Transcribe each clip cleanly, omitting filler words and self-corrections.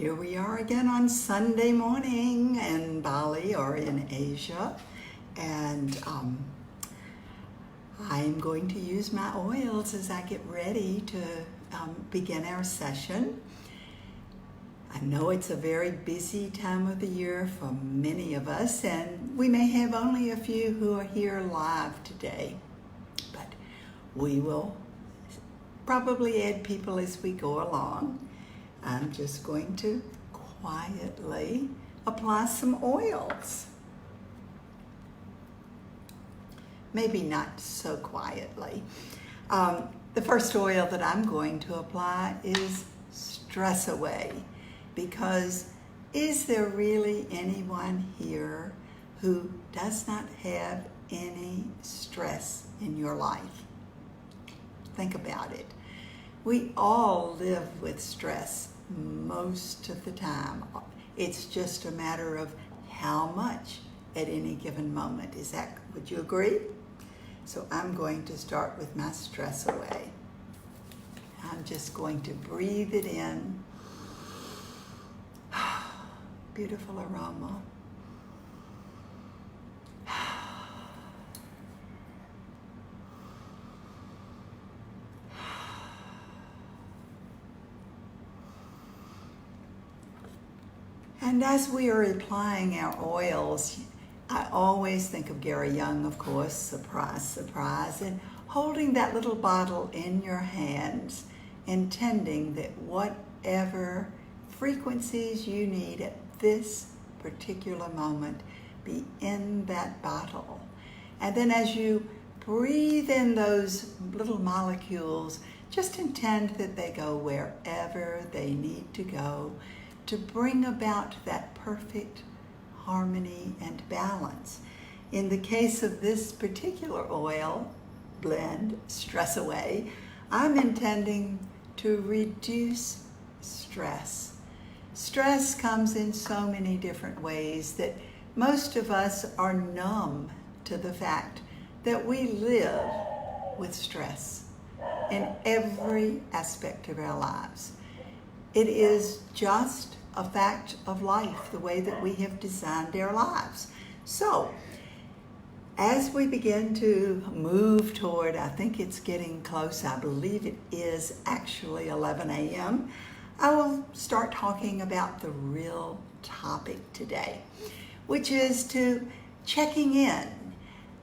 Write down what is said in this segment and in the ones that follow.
Here we are again on Sunday morning in Bali or in Asia, and I'm going to use my oils as I get ready to begin our session. I know it's a very busy time of the year for many of us, and we may have only a few who are here live today, but we will probably add people as we go along. I'm just going to quietly apply some oils. Maybe not so quietly. The first oil that I'm going to apply is Stress Away, because is there really anyone here who does not have any stress in your life? Think about it. We all live with stress most of the time. It's just a matter of how much at any given moment. Would you agree? So I'm going to start with my Stress Away. I'm just going to breathe it in. Beautiful aroma. And as we are applying our oils, I always think of Gary Young, of course, surprise, surprise, and holding that little bottle in your hands, intending that whatever frequencies you need at this particular moment be in that bottle. And then as you breathe in those little molecules, just intend that they go wherever they need to go to bring about that perfect harmony and balance. In the case of this particular oil blend, Stress Away, I'm intending to reduce stress. Stress comes in so many different ways that most of us are numb to the fact that we live with stress in every aspect of our lives. It is just a fact of life, the way that we have designed our lives. So, as we begin to move toward, I think it's getting close, I believe it is actually 11 a.m., I will start talking about the real topic today, which is to checking in.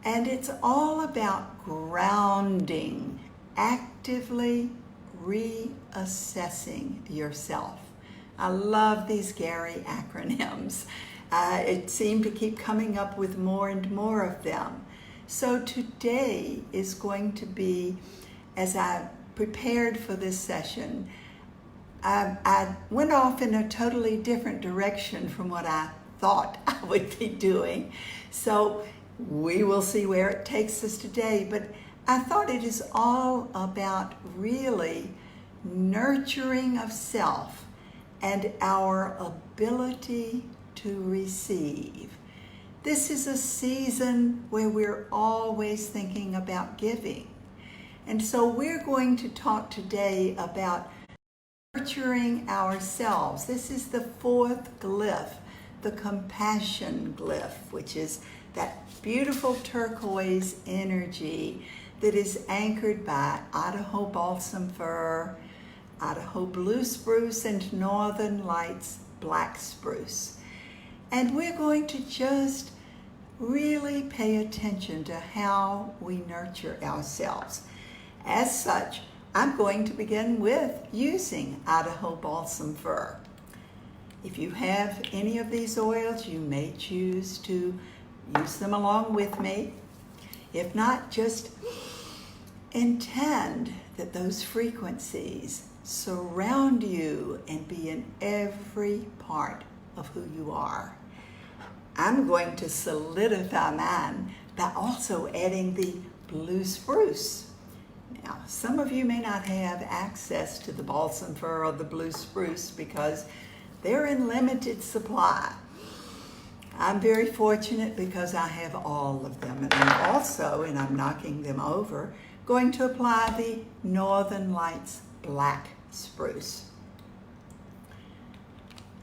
And it's all about grounding, actively reassessing yourself. I love these Gary acronyms. It seemed to keep coming up with more and more of them. So today is going to be, as I prepared for this session, I went off in a totally different direction from what I thought I would be doing. So we will see where it takes us today. But I thought it is all about really nurturing of self and our ability to receive. This is a season where we're always thinking about giving. And so we're going to talk today about nurturing ourselves. This is the fourth glyph, the compassion glyph, which is that beautiful turquoise energy that is anchored by Idaho balsam fir, Idaho blue spruce, and Northern Lights black spruce. And we're going to just really pay attention to how we nurture ourselves. As such, I'm going to begin with using Idaho balsam fir. If you have any of these oils, you may choose to use them along with me. If not, just intend that those frequencies surround you and be in every part of who you are. I'm going to solidify mine by also adding the blue spruce. Now, some of you may not have access to the balsam fir or the blue spruce because they're in limited supply. I'm very fortunate because I have all of them. And I'm also, and I'm knocking them over, going to apply the Northern Lights black spruce.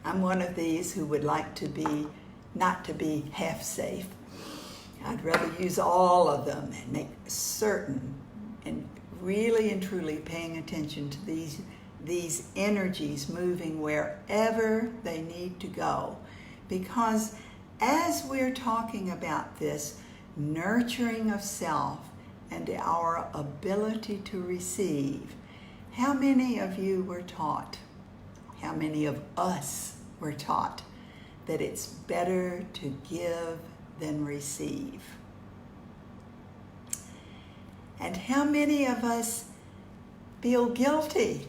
I'm one of these who would like to be, not to be half safe. I'd rather use all of them and make certain and really and truly paying attention to these energies moving wherever they need to go. Because as we're talking about this nurturing of self and our ability to receive, how many of you were taught, how many of us were taught that it's better to give than receive? And how many of us feel guilty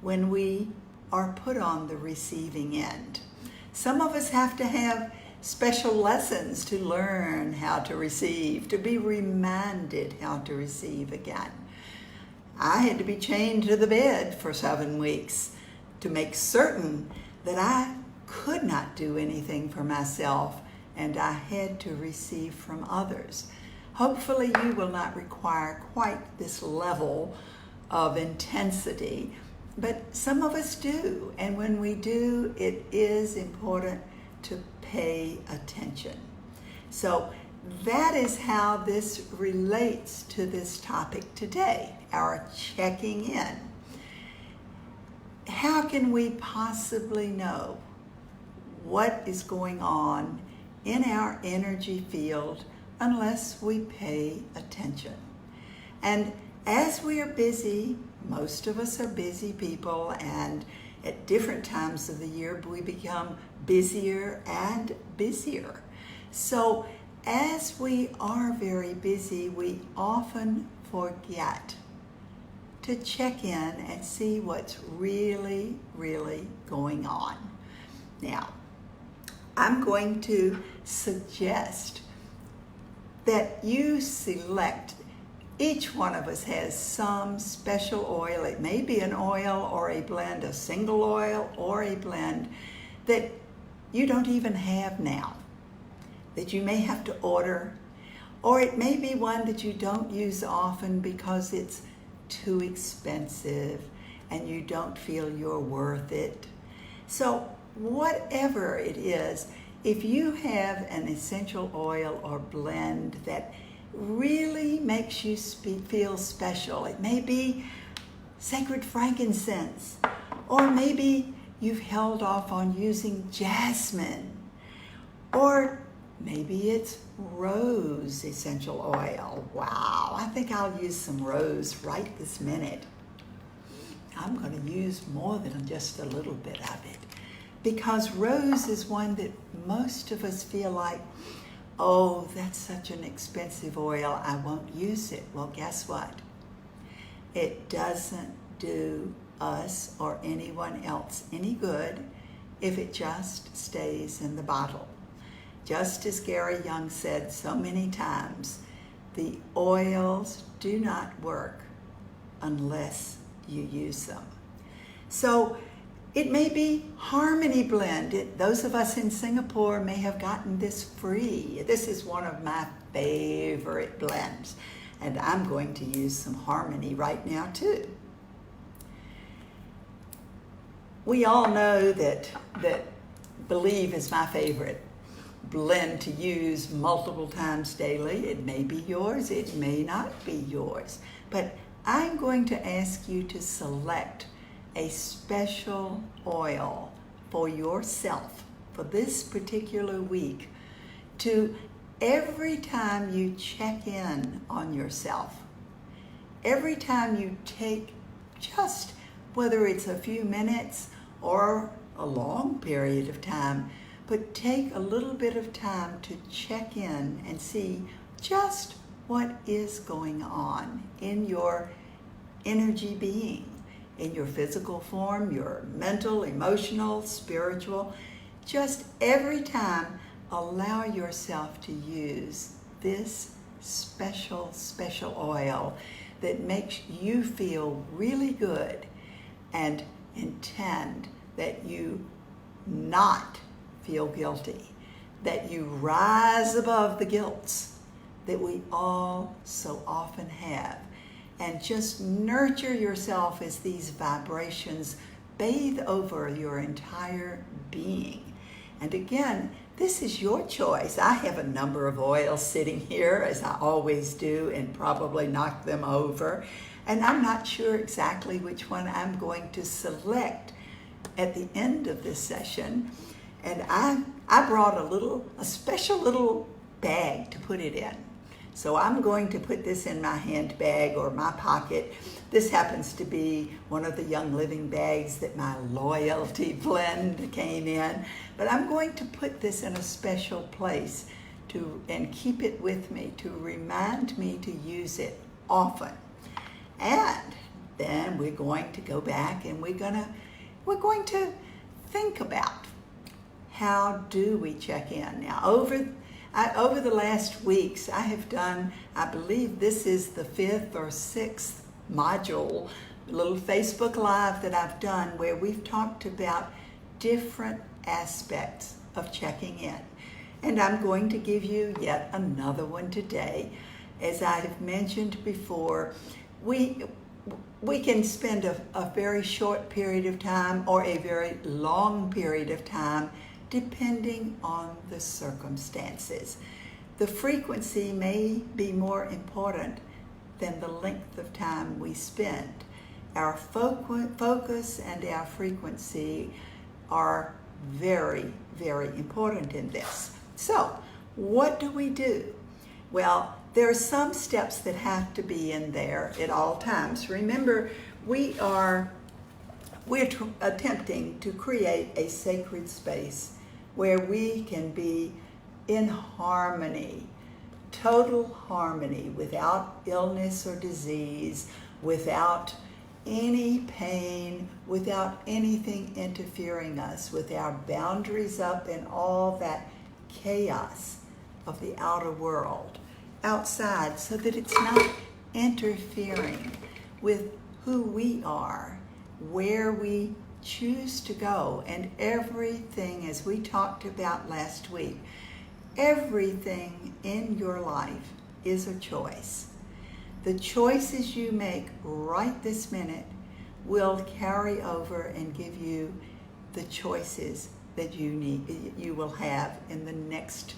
when we are put on the receiving end? Some of us have to have special lessons to learn how to receive, to be reminded how to receive again. I had to be chained to the bed for 7 weeks to make certain that I could not do anything for myself and I had to receive from others. Hopefully you will not require quite this level of intensity, but some of us do, and when we do, it is important to pay attention. So that is how this relates to this topic today, our checking in. How can we possibly know what is going on in our energy field unless we pay attention? And as we are busy, most of us are busy people, and at different times of the year we become busier and busier. So as we are very busy, we often forget to check in and see what's really, really going on. Now, I'm going to suggest that you select, each one of us has some special oil. It may be an oil or a blend, a single oil or a blend that you don't even have now, that you may have to order, or it may be one that you don't use often because it's too expensive and you don't feel you're worth it. So whatever it is, if you have an essential oil or blend that really makes you feel special, it may be sacred frankincense, or maybe you've held off on using jasmine, or maybe it's rose essential oil. Wow, I think I'll use some rose right this minute. I'm going to use more than just a little bit of it, because rose is one that most of us feel like, oh, that's such an expensive oil, I won't use it. Well, guess what? It doesn't do us or anyone else any good if it just stays in the bottle. Just as Gary Young said so many times, the oils do not work unless you use them. So it may be Harmony Blend. Those of us in Singapore may have gotten this free. This is one of my favorite blends, and I'm going to use some Harmony right now too. We all know that Believe is my favorite blend to use multiple times daily. It may be yours, it may not be yours, but I'm going to ask you to select a special oil for yourself for this particular week, to every time you check in on yourself, every time you take just, whether it's a few minutes or a long period of time, but take a little bit of time to check in and see just what is going on in your energy being, in your physical form, your mental, emotional, spiritual. Just every time, allow yourself to use this special oil that makes you feel really good, and intend that you not feel guilty, that you rise above the guilts that we all so often have, and just nurture yourself as these vibrations bathe over your entire being. And again, this is your choice. I have a number of oils sitting here, as I always do, and probably knock them over. And I'm not sure exactly which one I'm going to select at the end of this session. And I brought a special little bag to put it in. So I'm going to put this in my handbag or my pocket. This happens to be one of the Young Living bags that my loyalty blend came in. But I'm going to put this in a special place and keep it with me to remind me to use it often. And then we're going to go back and we're going to think about how do we check in. Now over the last weeks, I have done, I believe this is the 5th or 6th module, little Facebook Live that I've done where we've talked about different aspects of checking in. And I'm going to give you yet another one today. As I have mentioned before, we can spend a very short period of time or a very long period of time depending on the circumstances. The frequency may be more important than the length of time we spend. Our focus and our frequency are very, very important in this. So, what do we do? Well, there are some steps that have to be in there at all times. Remember, we're attempting to create a sacred space where we can be in harmony, total harmony, without illness or disease, without any pain, without anything interfering us, with our boundaries up and all that chaos of the outer world outside, so that it's not interfering with who we are, where we choose to go, and everything, as we talked about last week, everything in your life is a choice. The choices you make right this minute will carry over and give you the choices that you will have in the next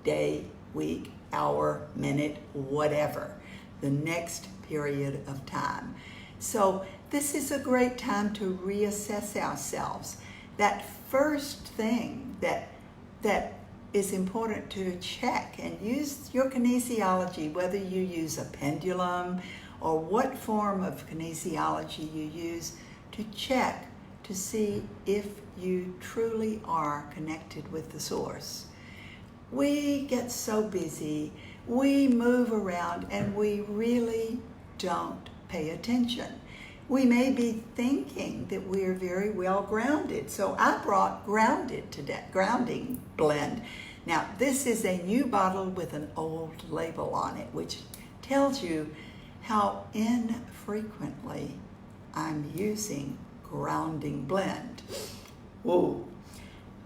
day, week, hour, minute, whatever, the next period of time. So this is a great time to reassess ourselves. That first thing that is important to check, and use your kinesiology, whether you use a pendulum or what form of kinesiology you use, to check to see if you truly are connected with the source. We get so busy, we move around, and we really don't pay attention. We may be thinking that we're very well grounded. So I brought Grounded today, Grounding Blend. Now this is a new bottle with an old label on it, which tells you how infrequently I'm using Grounding Blend. Whoa.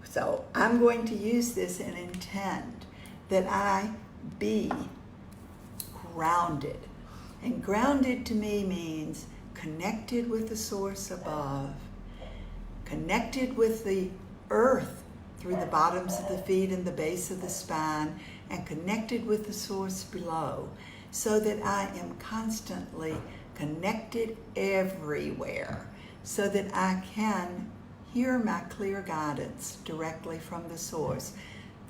So I'm going to use this and intend that I be grounded. And grounded to me means connected with the source above, connected with the earth through the bottoms of the feet and the base of the spine, and connected with the source below, so that I am constantly connected everywhere, so that I can hear my clear guidance directly from the source.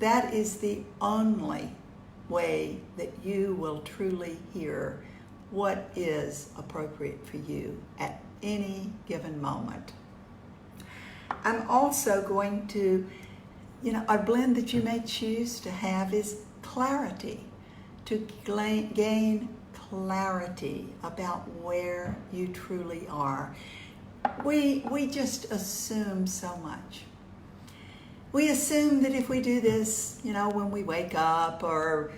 That is the only way that you will truly hear what is appropriate for you at any given moment. I'm also going to, a blend that you may choose to have is clarity, to gain clarity about where you truly are. We just assume so much. We assume that if we do this, when we wake up, or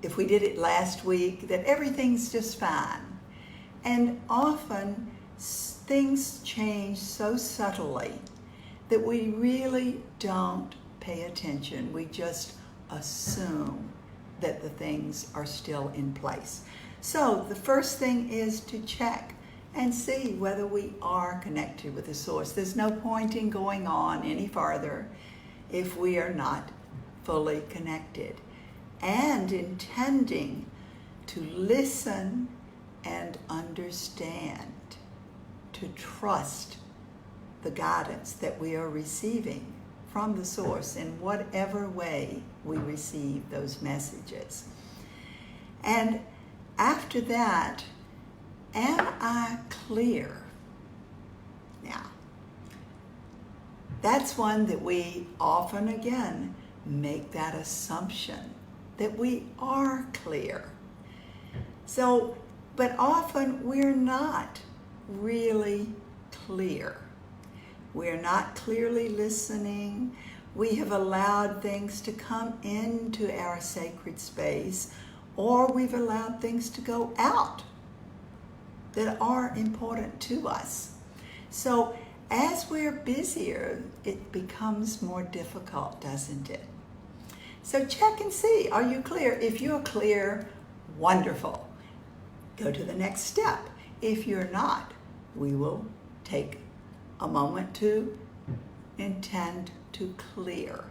if we did it last week, that everything's just fine. And often things change so subtly that we really don't pay attention. We just assume that the things are still in place. So the first thing is to check and see whether we are connected with the source. There's no point in going on any farther if we are not fully connected, and intending to listen and understand, to trust the guidance that we are receiving from the source in whatever way we receive those messages. And after that, am I clear? Now, that's one that we often, again, make that assumption that we are clear. So, but often we're not really clear. We're not clearly listening. We have allowed things to come into our sacred space, or we've allowed things to go out that are important to us. So as we're busier, it becomes more difficult, doesn't it? So check and see, are you clear? If you're clear, wonderful. Go to the next step. If you're not, we will take a moment to intend to clear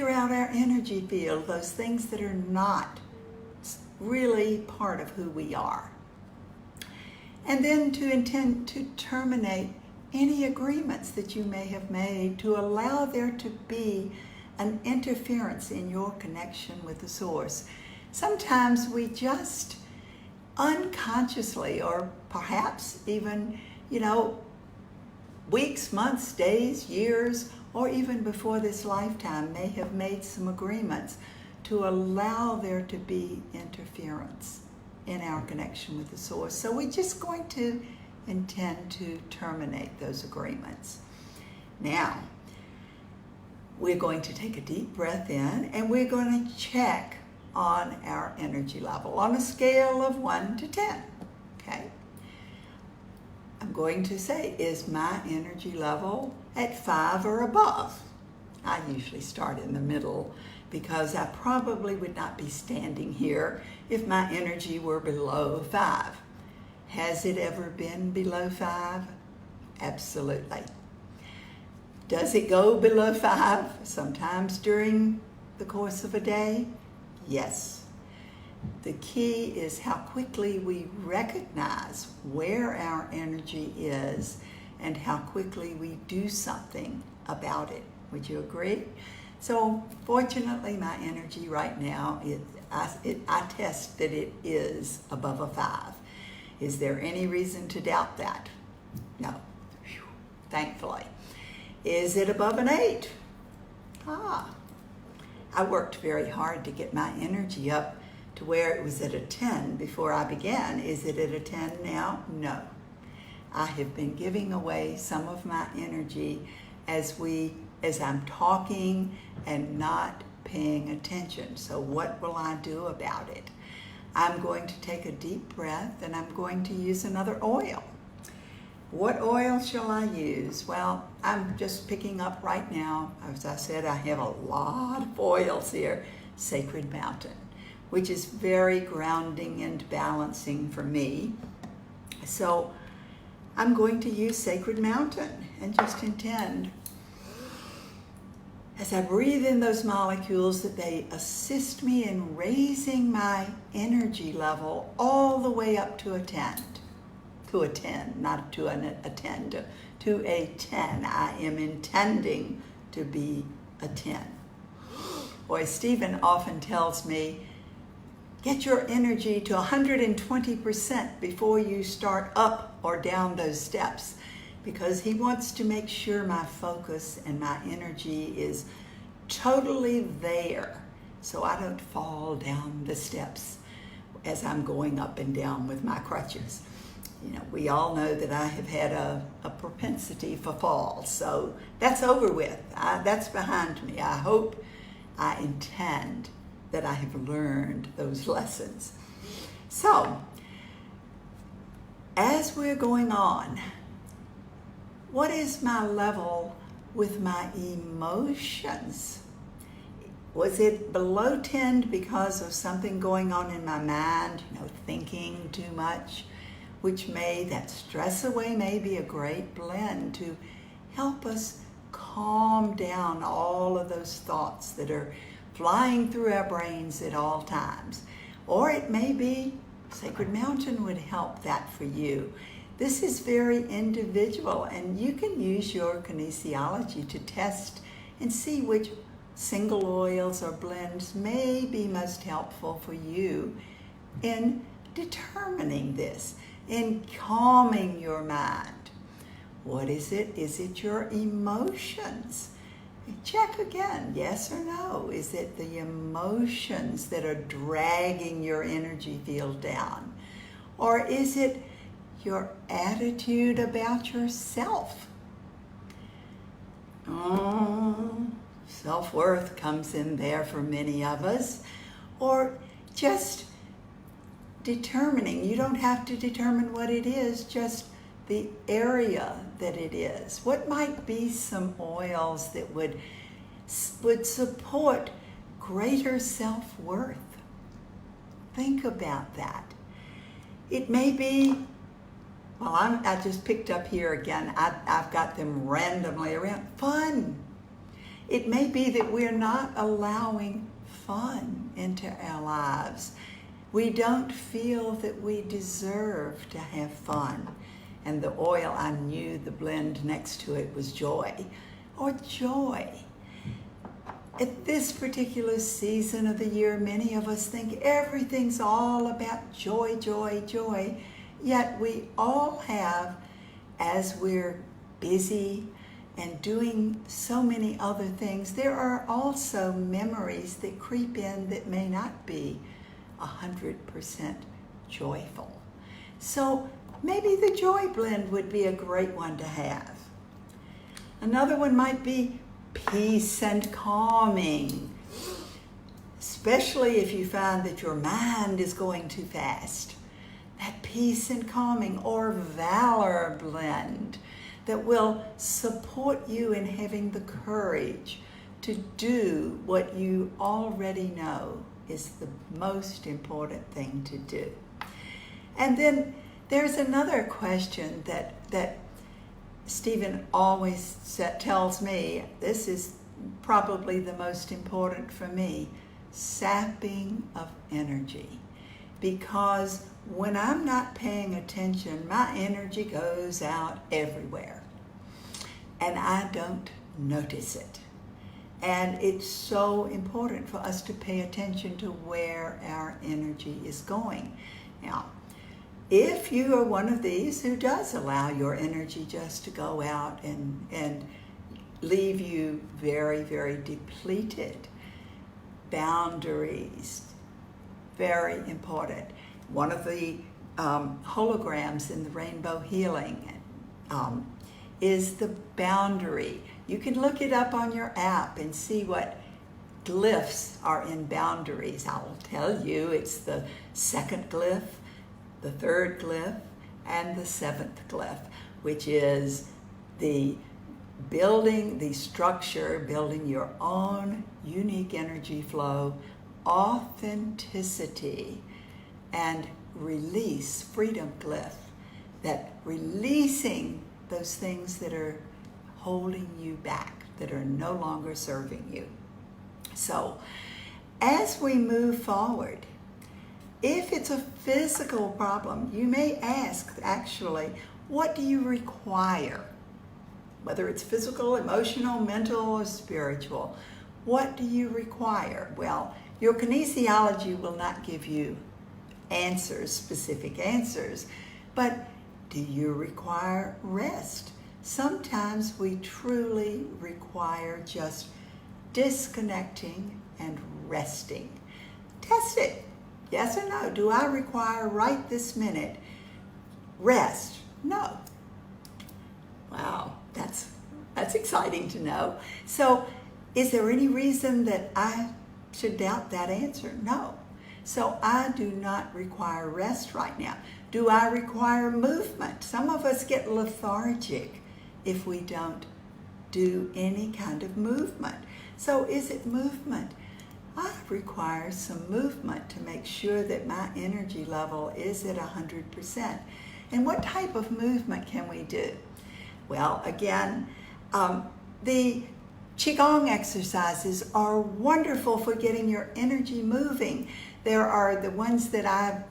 out our energy field, those things that are not really part of who we are. And then to intend to terminate any agreements that you may have made, to allow there to be an interference in your connection with the source. Sometimes we just unconsciously, or perhaps even, weeks, months, days, years, or even before this lifetime, may have made some agreements to allow there to be interference in our connection with the source. So we're just going to intend to terminate those agreements. Now, we're going to take a deep breath in, and we're going to check on our energy level on a scale of 1 to 10, okay? I'm going to say, is my energy level at 5 or above? I usually start in the middle because I probably would not be standing here if my energy were below 5. Has it ever been below 5? Absolutely. Does it go below 5 sometimes during the course of a day? Yes. The key is how quickly we recognize where our energy is and how quickly we do something about it. Would you agree? So fortunately, my energy right now, I test that it is above a 5. Is there any reason to doubt that? No. Whew. Thankfully. Is it above an 8? I worked very hard to get my energy up to where it was at a 10 before I began. Is it at a 10 now? No. I have been giving away some of my energy as I'm talking and not paying attention. So what will I do about it? I'm going to take a deep breath, and I'm going to use another oil. What oil shall I use? Well, I'm just picking up right now. As I said, I have a lot of oils here. Sacred Mountain, which is very grounding and balancing for me. So I'm going to use Sacred Mountain and just intend, as I breathe in those molecules, that they assist me in raising my energy level all the way up to a 10. To a 10, not to a 10, to a 10. I am intending to be a 10. Boy, Stephen often tells me, get your energy to 120% before you start up or down those steps, because he wants to make sure my focus and my energy is totally there so I don't fall down the steps as I'm going up and down with my crutches. We all know that I have had a propensity for falls, so that's over with. That's behind me. I hope, I intend that I have learned those lessons. So, as we're going on, what is my level with my emotions? Was it below 10 because of something going on in my mind, thinking too much? that stress away may be a great blend to help us calm down all of those thoughts that are flying through our brains at all times. Or it may be Sacred Mountain would help that for you. This is very individual, and you can use your kinesiology to test and see which single oils or blends may be most helpful for you in determining this, in calming your mind. What is it? Is it your emotions? Check again, yes or no. Is it the emotions that are dragging your energy field down? Or is it your attitude about yourself? Self-worth comes in there for many of us. Or just determining, you don't have to determine what it is, just the area that it is. What might be some oils that would support greater self-worth? Think about that. It may be, well, I just picked up here again, I've got them randomly around. Fun. It may be that we're not allowing fun into our lives. We don't feel that we deserve to have fun. And the oil, I knew the blend next to it was joy, or joy. At this particular season of the year, many of us think everything's all about joy, joy, joy. Yet we all have, as we're busy and doing so many other things, there are also memories that creep in that may not be 100% joyful. So maybe the joy blend would be a great one to have. Another one might be peace and calming, especially if you find that your mind is going too fast. That peace and calming, or valor blend that will support you in having the courage to do what you already know is the most important thing to do. And then there's another question that Stephen always tells me, this is probably the most important for me, sapping of energy. Because when I'm not paying attention, my energy goes out everywhere. And I don't notice it. And it's so important for us to pay attention to where our energy is going. Now, if you are one of these who does allow your energy just to go out and leave you very, very depleted, boundaries, very important. One of the holograms in the Rainbow Healing is the boundary. You can look it up on your app and see what glyphs are in boundaries. I'll tell you, it's the second glyph, the third glyph, and the seventh glyph, which is the building, the structure, building your own unique energy flow, authenticity, and release, freedom glyph, that releasing those things that are holding you back, that are no longer serving you. So, as we move forward, if it's a physical problem, you may ask, actually, what do you require? Whether it's physical, emotional, mental, or spiritual, what do you require? Well, your kinesiology will not give you answers, specific answers, but do you require rest? Sometimes we truly require just disconnecting and resting. Test it. Yes or no? Do I require right this minute rest? No. Wow, that's exciting to know. So is there any reason that I should doubt that answer? No. So I do not require rest right now. Do I require movement? Some of us get lethargic if we don't do any kind of movement. So is it movement? I require some movement to make sure that my energy level is at 100%. And what type of movement can we do? Well, again, the Qigong exercises are wonderful for getting your energy moving. There are the ones that I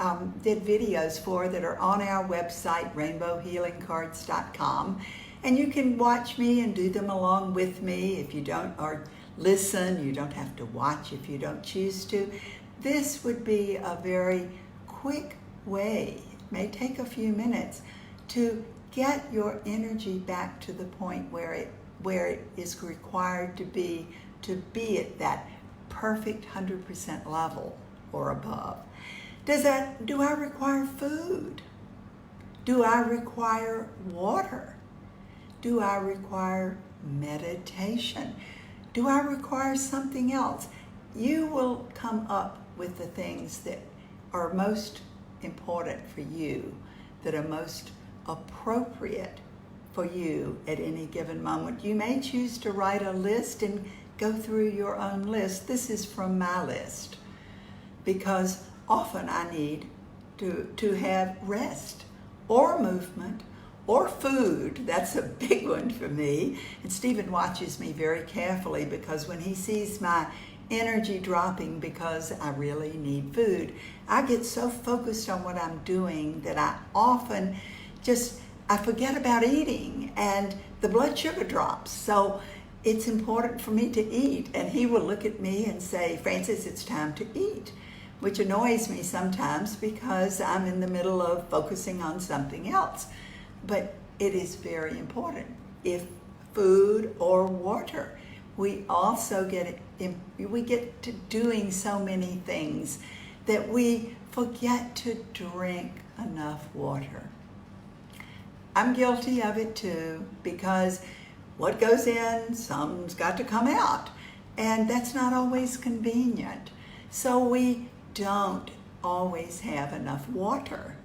did videos for that are on our website, rainbowhealingcards.com. And you can watch me and do them along with me if you don't, or listen. You don't have to watch if you don't choose to. This would be a very quick way, it may take a few minutes, to get your energy back to the point where it is required to be at that perfect 100% level or above. Do I require food? Do I require water? Do I require meditation? Do I require something else? You will come up with the things that are most important for you, that are most appropriate for you at any given moment. You may choose to write a list and go through your own list. This is from my list because often I need to have rest or movement or food. That's a big one for me. And Stephen watches me very carefully because when he sees my energy dropping because I really need food, I get so focused on what I'm doing that I often I forget about eating and the blood sugar drops. So it's important for me to eat. And he will look at me and say, Frances, it's time to eat, which annoys me sometimes because I'm in the middle of focusing on something else. But it is very important. If food or water, we also get to doing so many things that we forget to drink enough water. I'm guilty of it too, because what goes in, some's got to come out, and that's not always convenient. So we don't always have enough water.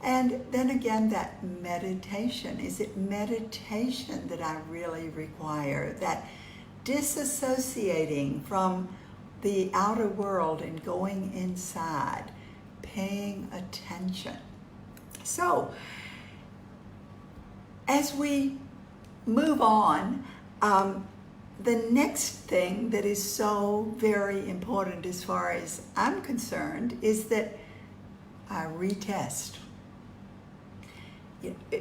And then again, that meditation. Is it meditation that I really require? That disassociating from the outer world and going inside, paying attention. So, as we move on, the next thing that is so very important as far as I'm concerned is that I retest.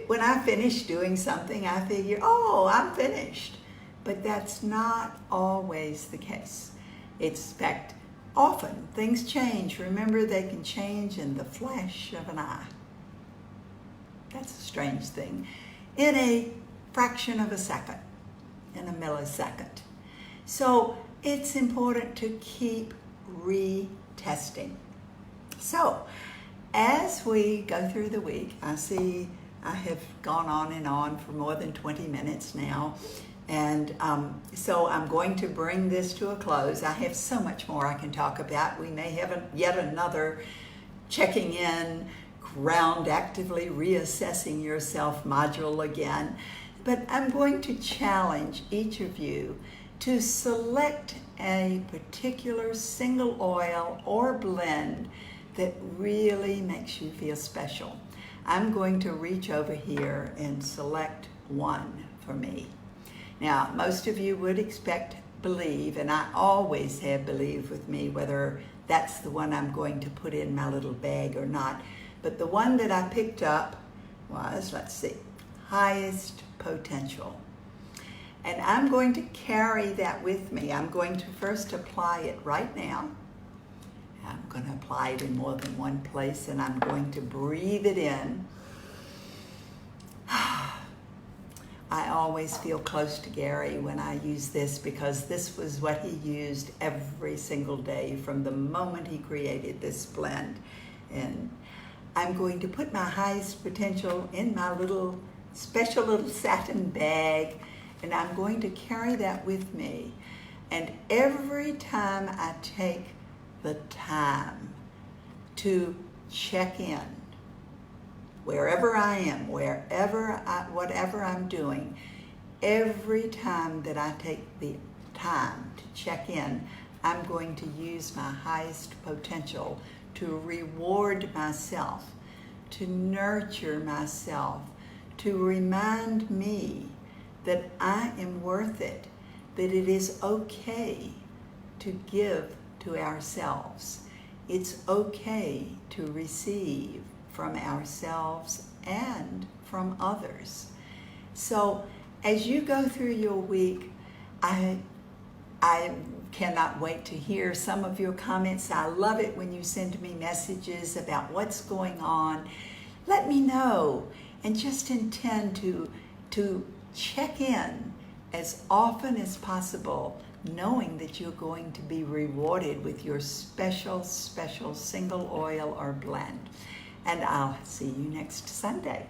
When I finish doing something, I figure, oh, I'm finished. But that's not always the case. It's, in fact, often things change. Remember, they can change in the flash of an eye. That's a strange thing. In a fraction of a second, in a millisecond. So it's important to keep retesting. So as we go through the week, I see I have gone on and on for more than 20 minutes now. And so I'm going to bring this to a close. I have so much more I can talk about. We may have yet another checking in, ground actively reassessing yourself module again. But I'm going to challenge each of you to select a particular single oil or blend that really makes you feel special. I'm going to reach over here and select one for me. Now, most of you would expect Believe, and I always have Believe with me, whether that's the one I'm going to put in my little bag or not. But the one that I picked up was, let's see, Highest Potential. And I'm going to carry that with me. I'm going to first apply it right now. I'm going to apply it in more than one place, and I'm going to breathe it in. I always feel close to Gary when I use this because this was what he used every single day from the moment he created this blend. And I'm going to put my Highest Potential in my little special little satin bag, and I'm going to carry that with me. And every time I take the time to check in, wherever I am, whatever I'm doing, every time that I take the time to check in, I'm going to use my Highest Potential to reward myself to nurture myself, to remind me that I am worth it, that it is okay to give to ourselves. It's okay to receive from ourselves and from others. So as you go through your week, I cannot wait to hear some of your comments. I love it when you send me messages about what's going on. Let me know, and just intend to check in as often as possible, knowing that you're going to be rewarded with your special single oil or blend. And I'll see you next Sunday.